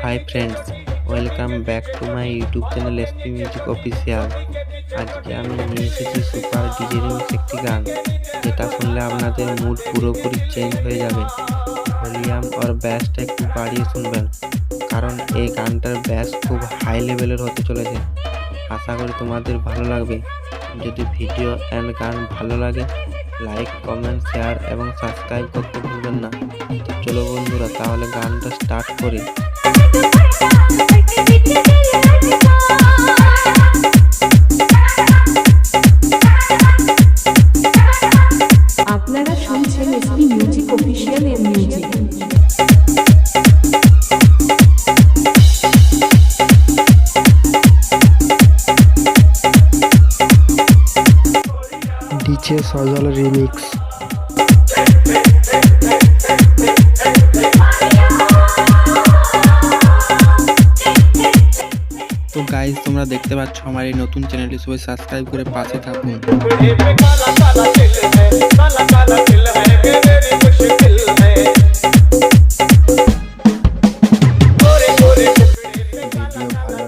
Hi friends, welcome back to my YouTube channel SP music official. আজকে আমি নিয়ে এসেছি সুপার ডিজে রিমিক্স একটি গান, যেটা শুনলে আপনাদের মুড পুরোপুরি চেঞ্জ হয়ে যাবে। ভলিউম আর ব্যাসটা একটু বাড়িয়ে শুনবেন, কারণ এই গানটার ব্যাস খুব হাই লেভেলের হতে চলেছে। আশা করি তোমাদের ভালো লাগবে। যদি ভিডিও অ্যান্ড গান ভালো লাগে, লাইক, কমেন্ট, শেয়ার এবং সাবস্ক্রাইব করতে ভুলবেন না। তো চলো বন্ধুরা, তাহলে গানটা স্টার্ট করি। আপনারা শুনছেন এসপি মিউজিক অফিসিয়াল এর মিউজিক। ডিজে সজল রিমিক্স। তো গাইজ, তোমরা দেখতে পাচ্ছ আমার এই নতুন চ্যানেলটি, সবাই সাবস্ক্রাইব করে পাশে থাকুন। ভিডিও ভালো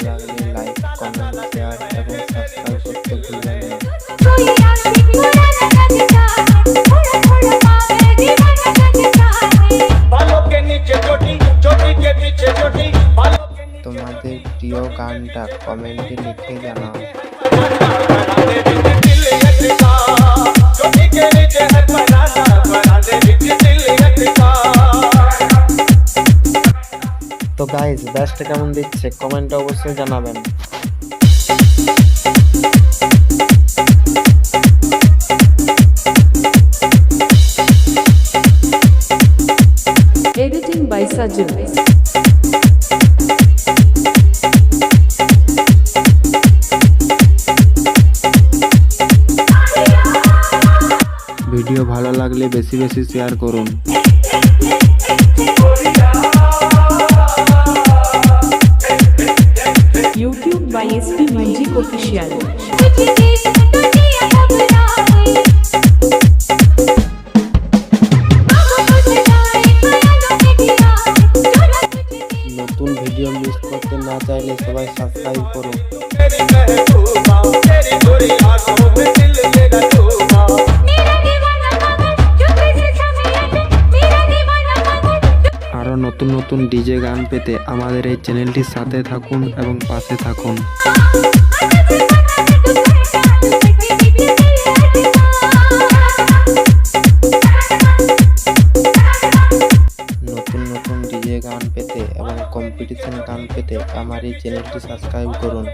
লাগলে লাইক, কমেন্ট, শেয়ার এবং সাবস্ক্রাইব করতে ভুলবেন না। তোমাদের প্রিয় গানটা কমেন্টে লিখে জানাও। তো গাইজ, ব্যাসটা কেমন দিচ্ছে কমেন্টে অবশ্যই জানাবেন। Editing by সাজল। ভিডিও ভালো লাগলে বেশি বেশি শেয়ার করুন। YouTube by SP music official. নতুন ভিডিও মিস করতে না চাইলে সবাই সাবস্ক্রাইব করুন। আরো নতুন নতুন ডিজে গান পেতে আমাদের এই চ্যানেলটির সাথে থাকুন এবং পাশে থাকুন। নতুন নতুন ডিজে গান পেতে এবং কম্পিটিশন গান পেতে আমার এই চ্যানেলটি সাবস্ক্রাইব করুন।